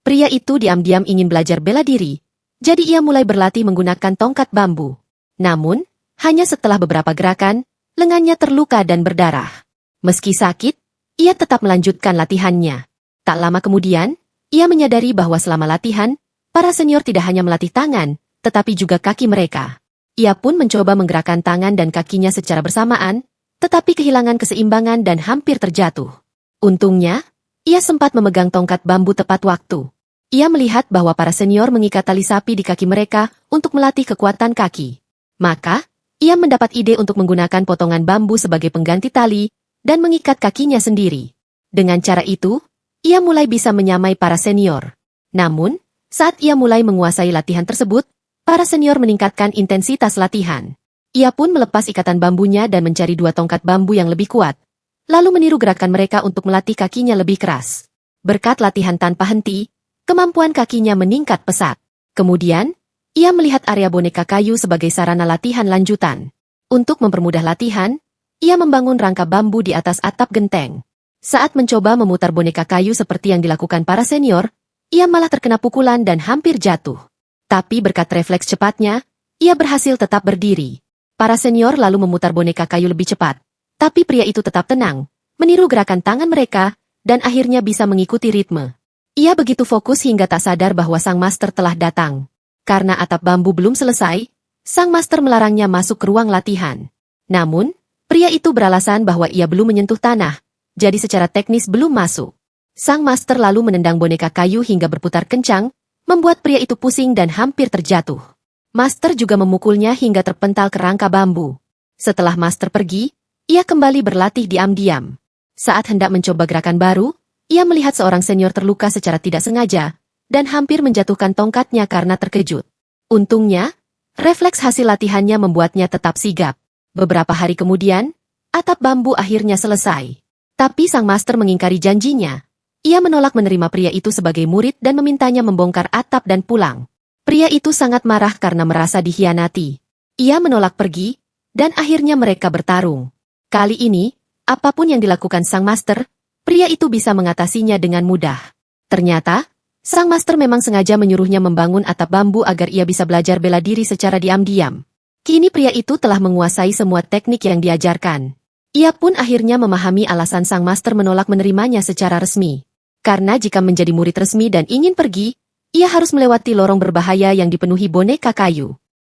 Pria itu diam-diam ingin belajar bela diri, jadi ia mulai berlatih menggunakan tongkat bambu. Namun, hanya setelah beberapa gerakan, lengannya terluka dan berdarah. Meski sakit, ia tetap melanjutkan latihannya. Tak lama kemudian, ia menyadari bahwa selama latihan, para senior tidak hanya melatih tangan, tetapi juga kaki mereka. Ia pun mencoba menggerakkan tangan dan kakinya secara bersamaan, tetapi kehilangan keseimbangan dan hampir terjatuh. Untungnya, ia sempat memegang tongkat bambu tepat waktu. Ia melihat bahwa para senior mengikat tali sapi di kaki mereka untuk melatih kekuatan kaki. Maka, ia mendapat ide untuk menggunakan potongan bambu sebagai pengganti tali dan mengikat kakinya sendiri. Dengan cara itu, ia mulai bisa menyamai para senior. Namun, saat ia mulai menguasai latihan tersebut, para senior meningkatkan intensitas latihan. Ia pun melepas ikatan bambunya dan mencari dua tongkat bambu yang lebih kuat, lalu meniru gerakan mereka untuk melatih kakinya lebih keras. Berkat latihan tanpa henti, kemampuan kakinya meningkat pesat. Kemudian, ia melihat area boneka kayu sebagai sarana latihan lanjutan. Untuk mempermudah latihan, ia membangun rangka bambu di atas atap genteng. Saat mencoba memutar boneka kayu seperti yang dilakukan para senior, ia malah terkena pukulan dan hampir jatuh. Tapi berkat refleks cepatnya, ia berhasil tetap berdiri. Para senior lalu memutar boneka kayu lebih cepat. Tapi pria itu tetap tenang, meniru gerakan tangan mereka, dan akhirnya bisa mengikuti ritme. Ia begitu fokus hingga tak sadar bahwa sang master telah datang. Karena atap bambu belum selesai, sang master melarangnya masuk ke ruang latihan. Namun, pria itu beralasan bahwa ia belum menyentuh tanah, jadi secara teknis belum masuk. Sang master lalu menendang boneka kayu hingga berputar kencang, membuat pria itu pusing dan hampir terjatuh. Master juga memukulnya hingga terpental ke rangka bambu. Setelah master pergi, ia kembali berlatih diam-diam. Saat hendak mencoba gerakan baru, ia melihat seorang senior terluka secara tidak sengaja, dan hampir menjatuhkan tongkatnya karena terkejut. Untungnya, refleks hasil latihannya membuatnya tetap sigap. Beberapa hari kemudian, atap bambu akhirnya selesai. Tapi sang master mengingkari janjinya. Ia menolak menerima pria itu sebagai murid dan memintanya membongkar atap dan pulang. Pria itu sangat marah karena merasa dikhianati. Ia menolak pergi, dan akhirnya mereka bertarung. Kali ini, apapun yang dilakukan sang master, pria itu bisa mengatasinya dengan mudah. Ternyata, sang master memang sengaja menyuruhnya membangun atap bambu agar ia bisa belajar bela diri secara diam-diam. Kini pria itu telah menguasai semua teknik yang diajarkan. Ia pun akhirnya memahami alasan sang master menolak menerimanya secara resmi. Karena jika menjadi murid resmi dan ingin pergi, ia harus melewati lorong berbahaya yang dipenuhi boneka kayu.